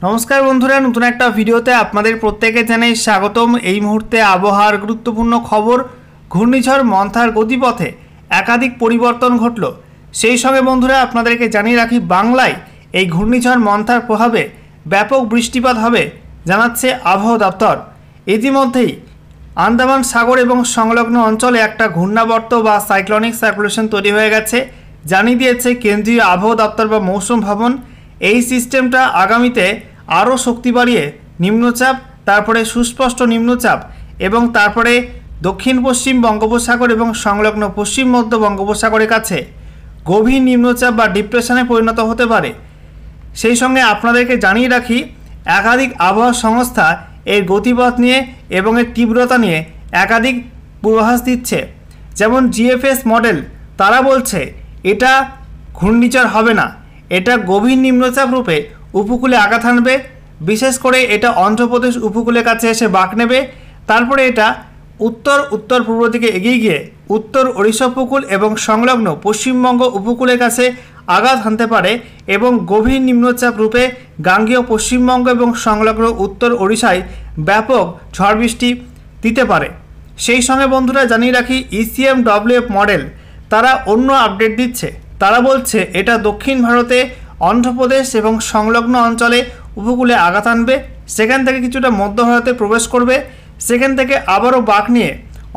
नमस्कार बंधुरा नतून एक भिडियोते आपनादेर प्रत्येके जानाई स्वागतम। এই মুহূর্তে আবহাওয়ার গুরুত্বপূর্ণ খবর, ঘূর্ণিঝড় মন্থার গতিপথে একাধিক পরিবর্তন ঘটল। সেই সঙ্গে বন্ধুরা আপনাদেরকে জানিয়ে রাখি, বাংলায় এই ঘূর্ণিঝড় মন্থার প্রভাবে ব্যাপক বৃষ্টিপাত হবে জানাচ্ছে আবহাওয়া দপ্তর। ইতিমধ্যেই আন্দামান সাগর এবং সংলগ্ন অঞ্চলে একটা ঘূর্ণাবর্ত বা সাইক্লোনিক সার্কুলেশন তৈরি হয়ে গেছে জানিয়ে দিয়েছে কেন্দ্রীয় আবহাওয়া দপ্তর বা মৌসুম ভবন। এই সিস্টেমটা আগামীতে আরও শক্তি বাড়িয়ে নিম্নচাপ, তারপরে সুস্পষ্ট নিম্নচাপ এবং তারপরে দক্ষিণ পশ্চিম বঙ্গোপসাগর এবং সংলগ্ন পশ্চিম মধ্য বঙ্গোপসাগরের কাছে গভীর নিম্নচাপ বা ডিপ্রেশনে পরিণত হতে পারে। সেই সঙ্গে আপনাদেরকে জানিয়ে রাখি, একাধিক আবহাওয়া সংস্থা এর গতিপথ নিয়ে এবং এর তীব্রতা নিয়ে একাধিক পূর্বাভাস দিচ্ছে। যেমন জিএফএস মডেল, তারা বলছে এটা ঘূর্ণিঝড় হবে না, এটা গভীর নিম্নচাপ রূপে উপকূলে আঘাত হানবে। বিশেষ করে এটা অন্ধ্রপ্রদেশ উপকূলের কাছে এসে বাঁক নেবে, তারপরে এটা উত্তর পূর্ব দিকে এগিয়ে গিয়ে উত্তর ওড়িশা উপকূল এবং সংলগ্ন পশ্চিমবঙ্গ উপকূলের কাছে আঘাত হানতে পারে এবং গভীর নিম্নচাপ রূপে গাঙ্গেয় পশ্চিমবঙ্গ এবং সংলগ্ন উত্তর ওড়িশায় ব্যাপক ঝড় বৃষ্টি দিতে পারে। সেই সঙ্গে বন্ধুরা জানিয়ে রাখি, ECMWF মডেল তারা অন্য আপডেট দিচ্ছে। তারা বলছে এটা দক্ষিণ ভারতে অন্ধ্রপ্রদেশ এবং সংলগ্ন অঞ্চলে উপকূলে আঘাত আনবে, সেখান থেকে কিছুটা মধ্য ভারতে প্রবেশ করবে, সেখান থেকে আবারও বাঁক নিয়ে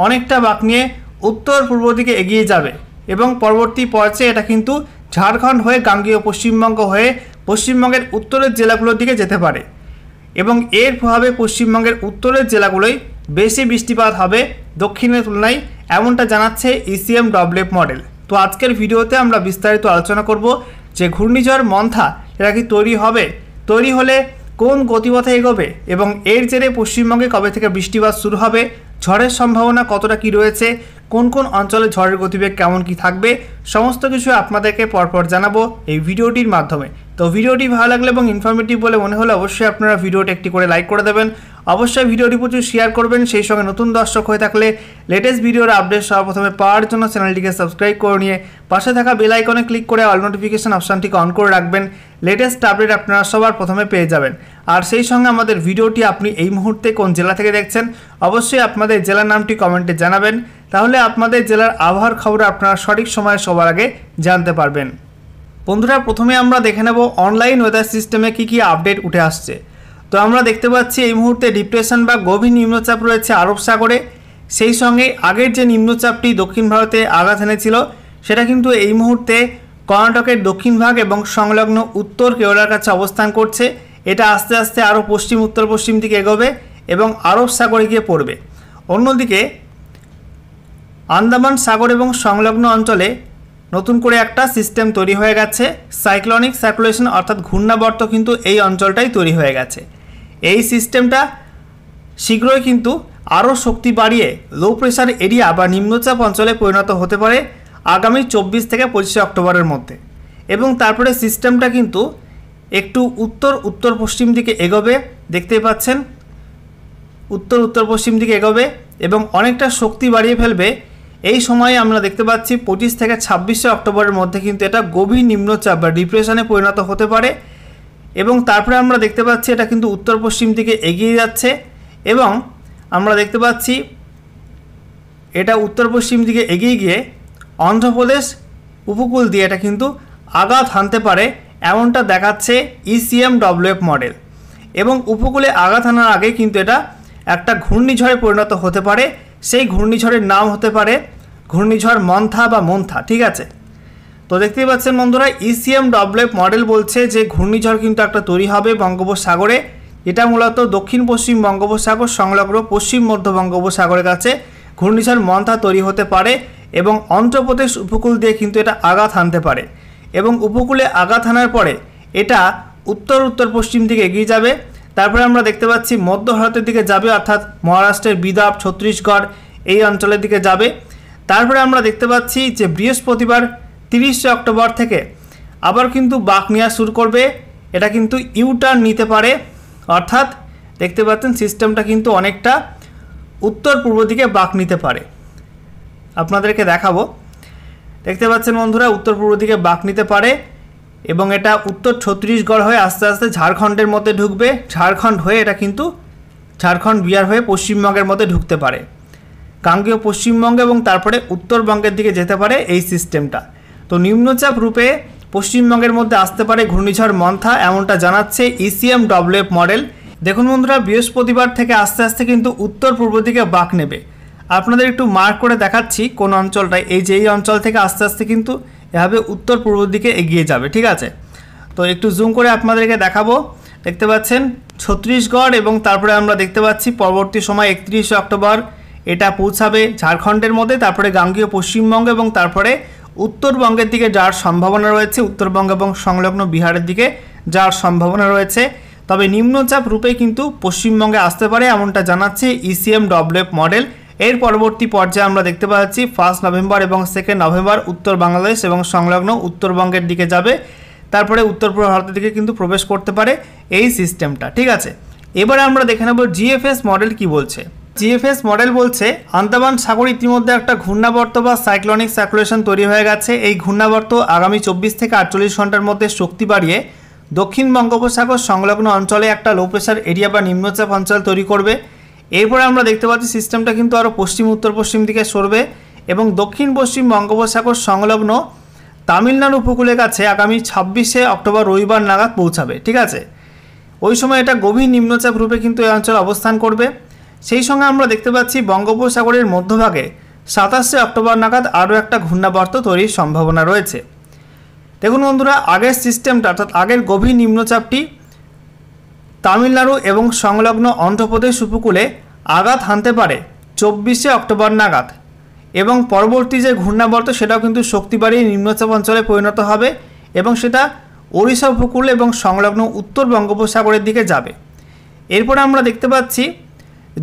অনেকটা বাঁক নিয়ে উত্তর পূর্ব দিকে এগিয়ে যাবে এবং পরবর্তী পর্যায়ে এটা কিন্তু ঝাড়খণ্ড হয়ে গাঙ্গেয় পশ্চিমবঙ্গ হয়ে পশ্চিমবঙ্গের উত্তরের জেলাগুলোর দিকে যেতে পারে এবং এর প্রভাবে পশ্চিমবঙ্গের উত্তরের জেলাগুলোয় বেশি বৃষ্টিপাত হবে দক্ষিণের তুলনায়, এমনটা জানাচ্ছে ECMWF মডেল। তো আজকের ভিডিওতে আমরা বিস্তারিত আলোচনা করব যে ঘূর্ণিঝড় মন্থা এরা কি তৈরি হবে, তৈরি হলে কোন গতিপথে এগোবে এবং এর জেরে পশ্চিমবঙ্গে কবে থেকে বৃষ্টিপাত শুরু হবে, ঝড়ের সম্ভাবনা কতটা কি রয়েছে, কোন কোন অঞ্চলে ঝড়ের গতিবেগ কেমন কি থাকবে, সমস্ত কিছু আপনাদেরকে পরপর জানাবো এই ভিডিওটির মাধ্যমে। তো ভিডিওটি ভালো লাগলে এবং ইনফরমেটিভ বলে মনে হলে অবশ্যই আপনারা ভিডিওটি একটি করে লাইক করে দেবেন, অবশ্যই ভিডিওটি প্রচুর শেয়ার করবেন। সেই সঙ্গে নতুন দর্শক হয়ে থাকলে লেটেস্ট ভিডিওর আপডেট সর্বপ্রথমে পাওয়ার জন্য চ্যানেলটিকে সাবস্ক্রাইব করে নিয়ে পাশে থাকা বেল আইকনে ক্লিক করে অল নোটিফিকেশন অপশানটিকে অন করে রাখবেন। লেটেস্ট আপডেট আপনারা সবার প্রথমে পেয়ে যাবেন। আর সেই সঙ্গে আমাদের ভিডিওটি আপনি এই মুহূর্তে কোন জেলা থেকে দেখছেন অবশ্যই আপনাদের জেলার নামটি কমেন্টে জানাবেন, তাহলে আপনাদের জেলার আবহাওয়ার খবর আপনারা সঠিক সময়ে সবার আগে জানতে পারবেন। বন্ধুরা, প্রথমে আমরা দেখে নেব অনলাইন ওয়েদার সিস্টেমে কি আপডেট উঠে আসছে। তো আমরা দেখতে পাচ্ছি এই মুহূর্তে ডিপ্রেশন বা গভীর নিম্নচাপ রয়েছে আরব সাগরে। সেই সঙ্গে আগের যে নিম্নচাপটি দক্ষিণ ভারতে আঘাত এনেছিল সেটা কিন্তু এই মুহূর্তে কর্ণাটকের দক্ষিণ ভাগ এবং সংলগ্ন উত্তর কেরলার কাছে অবস্থান করছে। এটা আস্তে আস্তে আরও পশ্চিম উত্তর পশ্চিম দিকে এগোবে এবং আরব সাগরে গিয়ে পড়বে। অন্যদিকে আন্দামান সাগর এবং সংলগ্ন অঞ্চলে নতুন করে একটা সিস্টেম তৈরি হয়ে গেছে, সাইক্লোনিক সার্কুলেশন অর্থাৎ ঘূর্ণাবর্ত কিন্তু এই অঞ্চলটাই তৈরি হয়ে গেছে। এই সিস্টেমটা শীঘ্রই কিন্তু আরও শক্তি বাড়িয়ে লো প্রেশার এরিয়া বা নিম্নচাপ অঞ্চলে পরিণত হতে পারে আগামী 24 থেকে 25 অক্টোবরের মধ্যে এবং তারপরে সিস্টেমটা কিন্তু একটু উত্তর পশ্চিম দিকে এগোবে, দেখতেই পাচ্ছেন উত্তর পশ্চিম দিকে এগোবে এবং অনেকটা শক্তি বাড়িয়ে ফেলবে। এই সময়ে আমরা দেখতে পাচ্ছি 25 থেকে 26 অক্টোবরের মধ্যে কিন্তু এটা গভীর নিম্নচাপ বা ডিপ্রেশনে পরিণত হতে পারে এবং তারপরে আমরা দেখতে পাচ্ছি এটা কিন্তু উত্তর পশ্চিম দিকে এগিয়ে যাচ্ছে এবং আমরা দেখতে পাচ্ছি এটা উত্তর পশ্চিম দিকে এগিয়ে গিয়ে অন্ধ্রপ্রদেশ উপকূল দিয়ে এটা কিন্তু আঘাত হানতে পারে, এমনটা দেখাচ্ছে ECMWF মডেল। এবং উপকূলে আঘাত হানার আগে কিন্তু এটা একটা ঘূর্ণিঝড়ে পরিণত হতে পারে, সেই ঘূর্ণিঝড়ের নাম হতে পারে ঘূর্ণিঝড় মন্থা বা মন্থা, ঠিক আছে। তো দেখতেই পাচ্ছেন বন্ধুরা, ECMWF মডেল বলছে যে ঘূর্ণিঝড় কিন্তু একটা তৈরি হবে বঙ্গোপসাগরে, এটা মূলত দক্ষিণ পশ্চিম বঙ্গোপসাগর সংলগ্ন পশ্চিম মধ্য বঙ্গোপসাগরের কাছে ঘূর্ণিঝড় মন্থা তৈরি হতে পারে এবং অন্ধ্রপ্রদেশ উপকূল দিয়ে কিন্তু এটা আঘাত হানতে পারে এবং উপকূলে আঘাত হানার পরে এটা উত্তর পশ্চিম দিকে এগিয়ে যাবে। তারপরে আমরা দেখতে পাচ্ছি মধ্য ভারতের দিকে যাবে, অর্থাৎ মহারাষ্ট্রের বিদর্ভ, ছত্তিশগড় এই অঞ্চলের দিকে যাবে। তারপরে আমরা দেখতে পাচ্ছি যে বৃহস্পতিবার 30 অক্টোবর থেকে আবার কিন্তু বাঁক নেওয়া শুরু করবে, এটা কিন্তু ইউটার্ন নিতে পারে, অর্থাৎ দেখতে পাচ্ছেন সিস্টেমটা কিন্তু অনেকটা উত্তর পূর্ব দিকে বাঁক নিতে পারে। আপনাদেরকে দেখাবো, দেখতে পাচ্ছেন বন্ধুরা উত্তর পূর্ব দিকে বাঁক নিতে পারে এবং এটা উত্তর ছত্তিশগড় হয়ে আস্তে আস্তে ঝাড়খণ্ডের মধ্যে ঢুকবে, ঝাড়খণ্ড হয়ে এটা কিন্তু ঝাড়খণ্ড বিহার হয়ে পশ্চিমবঙ্গের মধ্যে ঢুকতে পারে, গাঙ্গেয় পশ্চিমবঙ্গ এবং তারপরে উত্তরবঙ্গের দিকে যেতে পারে এই সিস্টেমটা। তো নিম্নচাপ রূপে পশ্চিমবঙ্গের মধ্যে আসতে পারে ঘূর্ণিঝড় মন্থা, এমনটা জানাচ্ছে ECMWF মডেল। দেখুন বন্ধুরা, বৃহস্পতিবার থেকে আস্তে আস্তে কিন্তু উত্তর পূর্ব দিকে বাঁক নেবে। আপনাদের একটু মার্ক করে দেখাচ্ছি কোন অঞ্চলটায়, এই যে এই অঞ্চল থেকে আস্তে আস্তে কিন্তু এভাবে উত্তর পূর্ব দিকে এগিয়ে যাবে, ঠিক আছে। তো একটু জুম করে আপনাদেরকে দেখাবো। দেখতে পাচ্ছেন ছত্তিশগড় এবং তারপরে আমরা দেখতে পাচ্ছি পরবর্তী সময় 31 অক্টোবর এটা পৌঁছাবে ঝাড়খণ্ডের মধ্যে, তারপরে গাঙ্গেয় পশ্চিমবঙ্গ এবং তারপরে উত্তরবঙ্গের দিকে যাওয়ার সম্ভাবনা রয়েছে, উত্তরবঙ্গ এবং সংলগ্ন বিহারের দিকে যাওয়ার সম্ভাবনা রয়েছে। তবে নিম্নচাপ রূপে কিন্তু পশ্চিমবঙ্গে আসতে পারে, এমনটা জানাচ্ছে ECMWF মডেল। এর পরবর্তী পর্যায়ে আমরা দেখতে পাচ্ছি 1 নভেম্বর এবং 2 নভেম্বর উত্তর বাংলাদেশ এবং সংলগ্ন উত্তরবঙ্গের দিকে যাবে, তারপরে উত্তর পূর্ব ভারতের দিকে কিন্তু প্রবেশ করতে পারে এই সিস্টেমটা, ঠিক আছে। এবারে আমরা দেখে নেব GFS মডেল কি বলছে। GFS মডেল বলছে আন্দামান সাগর ইতিমধ্যে একটা ঘূর্ণাবর্ত বা সাইক্লোনিক সার্কুলেশন তৈরি হয়ে গেছে। এই ঘূর্ণাবর্ত আগামী 24 থেকে 48 ঘন্টার মধ্যে শক্তি বাড়িয়ে দক্ষিণ বঙ্গোপসাগর সংলগ্ন অঞ্চলে একটা লো প্রেশার এরিয়া বা নিম্নচাপ অঞ্চল তৈরি করবে। এরপরে আমরা দেখতে পাচ্ছি সিস্টেমটা কিন্তু আরও পশ্চিম উত্তর পশ্চিম দিকে সরবে এবং দক্ষিণ পশ্চিম বঙ্গোপসাগর সংলগ্ন তামিলনাড়ু উপকূলের কাছে আগামী 26 অক্টোবর রবিবার নাগাদ পৌঁছাবে, ঠিক আছে। ওই সময় এটা গভীর নিম্নচাপ রূপে কিন্তু এই অঞ্চল অবস্থান করবে। সেই সঙ্গে আমরা দেখতে পাচ্ছি বঙ্গোপসাগরের মধ্যভাগে 27 অক্টোবর নাগাদ আরও একটা ঘূর্ণাবর্ত তৈরির সম্ভাবনা রয়েছে। দেখুন বন্ধুরা, আগের সিস্টেমটা অর্থাৎ আগের গভীর নিম্নচাপটি তামিলনাড়ু এবং সংলগ্ন অন্ধ্রপ্রদেশ উপকূলে আঘাত হানতে পারে 24 অক্টোবর নাগাদ, এবং পরবর্তী যে ঘূর্ণাবর্ত সেটাও কিন্তু শক্তি বাড়িয়ে নিম্নচাপ অঞ্চলে পরিণত হবে এবং সেটা ওড়িশা উপকূল এবং সংলগ্ন উত্তর বঙ্গোপসাগরের দিকে যাবে। এরপরে আমরা দেখতে পাচ্ছি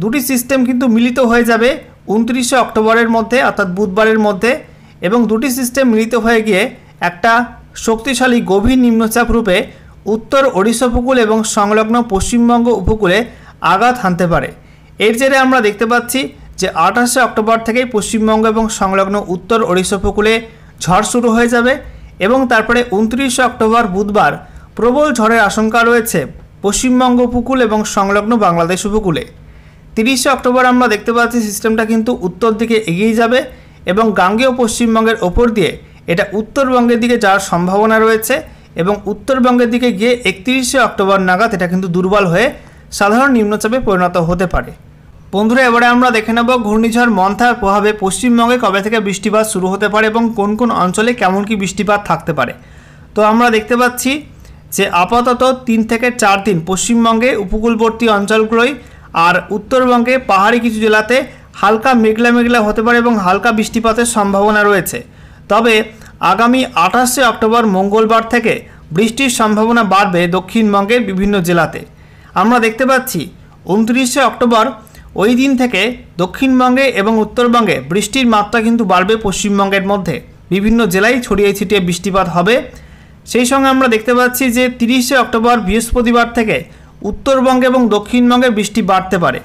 দুটি সিস্টেম কিন্তু মিলিত হয়ে যাবে 29 অক্টোবরের মধ্যে অর্থাৎ বুধবারের মধ্যে, এবং দুটি সিস্টেম মিলিত হয়ে গিয়ে একটা শক্তিশালী গভীর নিম্নচাপ রূপে উত্তর ওড়িশা উপকূল এবং সংলগ্ন পশ্চিমবঙ্গ উপকূলে আঘাত হানতে পারে। এর জেরে আমরা দেখতে পাচ্ছি যে 28 অক্টোবর থেকেই পশ্চিমবঙ্গ এবং সংলগ্ন উত্তর ওড়িশা উপকূলে ঝড় শুরু হয়ে যাবে এবং তারপরে 29 অক্টোবর বুধবার প্রবল ঝড়ের আশঙ্কা রয়েছে পশ্চিমবঙ্গ উপকূল এবং সংলগ্ন বাংলাদেশ উপকূলে। 30 অক্টোবর আমরা দেখতে পাচ্ছি সিস্টেমটা কিন্তু উত্তর দিকে এগিয়ে যাবে এবং গাঙ্গেয় পশ্চিমবঙ্গের ওপর দিয়ে এটা উত্তরবঙ্গের দিকে যাওয়ার সম্ভাবনা রয়েছে এবং উত্তরবঙ্গের দিকে গিয়ে 31 অক্টোবর নাগাদ এটা কিন্তু দুর্বল হয়ে সাধারণ নিম্নচাপে পরিণত হতে পারে। বন্ধুরা, এবারে আমরা দেখে নেব ঘূর্ণিঝড় মন্থার প্রভাবে পশ্চিমবঙ্গে কবে থেকে বৃষ্টিপাত শুরু হতে পারে এবং কোন কোন অঞ্চলে কেমন কি বৃষ্টিপাত থাকতে পারে। তো আমরা দেখতে পাচ্ছি যে আপাতত 3 থেকে 4 দিন পশ্চিমবঙ্গে উপকূলবর্তী অঞ্চলগুলোই আর উত্তরবঙ্গে পাহাড়ি কিছু জেলাতে হালকা মেঘলা মেঘলা হতে পারে এবং হালকা বৃষ্টিপাতের সম্ভাবনা রয়েছে। তবে আগামী 28 অক্টোবর মঙ্গলবার থেকে বৃষ্টির সম্ভাবনা বাড়বে দক্ষিণবঙ্গের বিভিন্ন জেলাতে। আমরা দেখতে পাচ্ছি 29 অক্টোবর ওই দিন থেকে দক্ষিণবঙ্গে এবং উত্তরবঙ্গে বৃষ্টির মাত্রা কিন্তু বাড়বে পশ্চিমবঙ্গের মধ্যে, বিভিন্ন জেলায় ছড়িয়ে ছিটিয়ে বৃষ্টিপাত হবে। সেই সঙ্গে আমরা দেখতে পাচ্ছি যে 30 অক্টোবর বৃহস্পতিবার থেকে উত্তরবঙ্গে এবং দক্ষিণবঙ্গে বৃষ্টি বাড়তে পারে,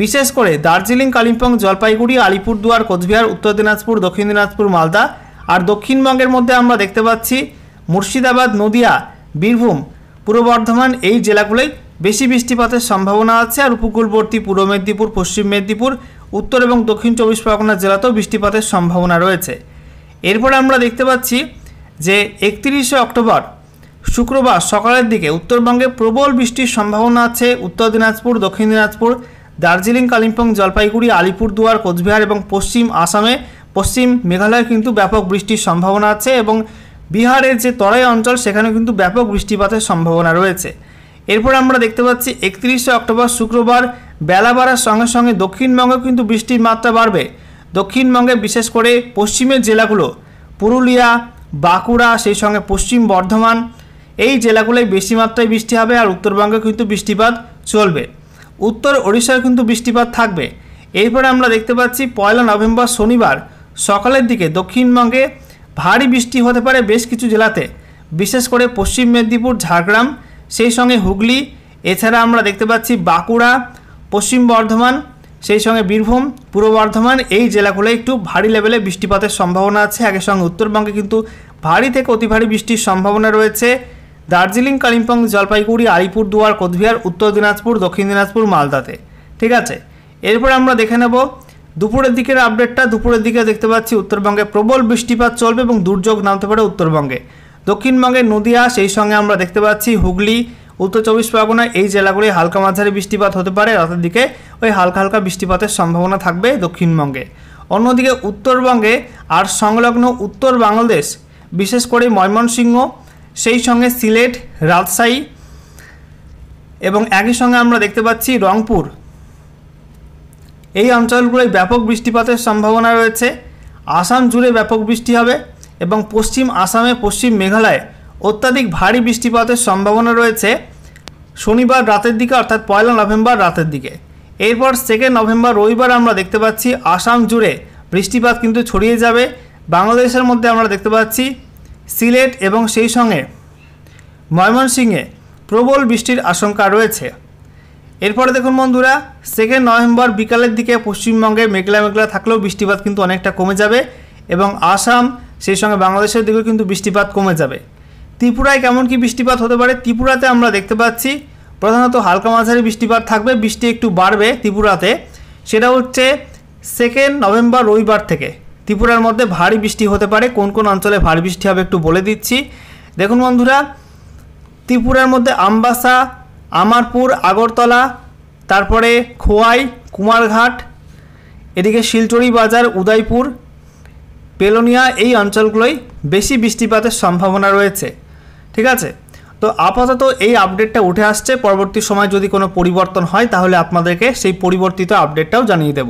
বিশেষ করে দার্জিলিং, কালিম্পং, জলপাইগুড়ি, আলিপুরদুয়ার, কোচবিহার, উত্তর দিনাজপুর, দক্ষিণ দিনাজপুর, মালদা। আর দক্ষিণবঙ্গের মধ্যে আমরা দেখতে পাচ্ছি মুর্শিদাবাদ, নদিয়া, বীরভূম, পূর্ব বর্ধমান, এই জেলাগুলোই বেশি বৃষ্টিপাতের সম্ভাবনা আছে। আর উপকূলবর্তী পূর্ব মেদিনীপুর, পশ্চিম মেদিনীপুর, উত্তর এবং দক্ষিণ 24 পরগনা জেলাতেও বৃষ্টিপাতের সম্ভাবনা রয়েছে। এরপরে আমরা দেখতে পাচ্ছি যে 31 অক্টোবর শুক্রবার সকালের দিকে উত্তরবঙ্গে প্রবল বৃষ্টির সম্ভাবনা আছে। উত্তর দিনাজপুর, দক্ষিণ দিনাজপুর, দার্জিলিং, কালিম্পং, জলপাইগুড়ি, আলিপুরদুয়ার, কোচবিহার এবং পশ্চিম আসামে, পশ্চিম মেঘালয়ে কিন্তু ব্যাপক বৃষ্টির সম্ভাবনা আছে এবং বিহারের যে তরাই অঞ্চল সেখানে কিন্তু ব্যাপক বৃষ্টিপাতের সম্ভাবনা রয়েছে। এরপর আমরা দেখতে পাচ্ছি 31 অক্টোবর শুক্রবার বেলা বাড়ার সঙ্গে সঙ্গে দক্ষিণবঙ্গে কিন্তু বৃষ্টির মাত্রা বাড়বে। দক্ষিণবঙ্গে বিশেষ করে পশ্চিমের জেলাগুলো পুরুলিয়া, বাঁকুড়া, সেই সঙ্গে পশ্চিম বর্ধমান, এই জেলাগুলোয় বেশি মাত্রায় বৃষ্টি হবে আর উত্তরবঙ্গে কিন্তু বৃষ্টিপাত চলবে। উত্তর ওড়িশায় কিন্তু বৃষ্টিপাত থাকবে। এরপরে আমরা দেখতে পাচ্ছি 1 নভেম্বর শনিবার সকালের দিকে দক্ষিণবঙ্গে ভারী বৃষ্টি হতে পারে বেশ কিছু জেলাতে, বিশেষ করে পশ্চিম মেদিনীপুর, ঝাড়গ্রাম, সেই সঙ্গে হুগলি। এছাড়া আমরা দেখতে পাচ্ছি বাঁকুড়া, পশ্চিম বর্ধমান, সেই সঙ্গে বীরভূম, পূর্ব বর্ধমান, এই জেলাগুলো একটু ভারী লেভেলে বৃষ্টিপাতের সম্ভাবনা আছে। আগের সঙ্গে উত্তরবঙ্গে কিন্তু ভারী থেকে অতি ভারী বৃষ্টির সম্ভাবনা রয়েছে দার্জিলিং, কালিম্পং, জলপাইগুড়ি, আলিপুরদুয়ার, কোচবিহার, উত্তর দিনাজপুর, দক্ষিণ দিনাজপুর, মালদাতে। ঠিক আছে, এরপর আমরা দেখে নেব দুপুরের দিকের আপডেটটা। দুপুরের দিকে দেখতে পাচ্ছি উত্তরবঙ্গে প্রবল বৃষ্টিপাত চলবে এবং দুর্যোগ নামতে পারে উত্তরবঙ্গে। দক্ষিণবঙ্গে নদিয়া, সেই সঙ্গে আমরা দেখতে পাচ্ছি হুগলি, উত্তর চব্বিশ পরগনা, এই জেলাগুলি হালকা মাঝারি বৃষ্টিপাত হতে পারে। রাতের দিকে ওই হালকা হালকা বৃষ্টিপাতের সম্ভাবনা থাকবে দক্ষিণবঙ্গে। অন্যদিকে উত্তরবঙ্গে আর সংলগ্ন উত্তর বাংলাদেশ, বিশেষ করে ময়মনসিংহ, সেই সঙ্গে সিলেট, রাজশাহী এবং একই সঙ্গে আমরা দেখতে পাচ্ছি রংপুর, এই অঞ্চলগুলোয় ব্যাপক বৃষ্টিপাতের সম্ভাবনা রয়েছে। আসাম জুড়ে ব্যাপক বৃষ্টি হবে এবং পশ্চিম আসামে, পশ্চিম মেঘালয়ে অত্যাধিক ভারী বৃষ্টিপাতের সম্ভাবনা রয়েছে শনিবার রাতের দিকে, অর্থাৎ 1 নভেম্বর রাতের দিকে। এরপর 2 নভেম্বর রবিবার আমরা দেখতে পাচ্ছি আসাম জুড়ে বৃষ্টিপাত কিন্তু ছড়িয়ে যাবে। বাংলাদেশের মধ্যে আমরা দেখতে পাচ্ছি সিলেট এবং সেই সঙ্গে ময়মনসিংহে প্রবল বৃষ্টির আশঙ্কা রয়েছে। এরপরে দেখুন বন্ধুরা, 2 নভেম্বর বিকালের দিকে পশ্চিমবঙ্গে মেঘলা মেঘলা থাকলেও বৃষ্টিপাত কিন্তু অনেকটা কমে যাবে এবং আসাম, সেই সঙ্গে বাংলাদেশের দিকেও কিন্তু বৃষ্টিপাত কমে যাবে। ত্রিপুরায় কেমন কি বৃষ্টিপাত হতে পারে? ত্রিপুরাতে আমরা দেখতে পাচ্ছি প্রধানত হালকা মাঝারি বৃষ্টিপাত থাকবে, বৃষ্টি একটু বাড়বে ত্রিপুরাতে। সেটা হচ্ছে 2 নভেম্বর রবিবার থেকে ত্রিপুরার মধ্যে ভারী বৃষ্টি হতে পারে। কোন কোন অঞ্চলে ভারী বৃষ্টি হবে একটু বলে দিচ্ছি। দেখুন বন্ধুরা, ত্রিপুরার মধ্যে আমবাসা, আমারপুর, আগরতলা, তারপরে খোয়াই, কুমারঘাট, এদিকে শিলচড়ি বাজার, উদয়পুর, পেলোনিয়া, এই অঞ্চলগুলোই বেশি বৃষ্টিপাতের সম্ভাবনা রয়েছে। ঠিক আছে, তো আপাতত এই আপডেটটা উঠে আসছে। পরবর্তী সময় যদি কোনো পরিবর্তন হয় তাহলে আপনাদেরকে সেই পরিবর্তিত আপডেটটাও জানিয়ে দেব।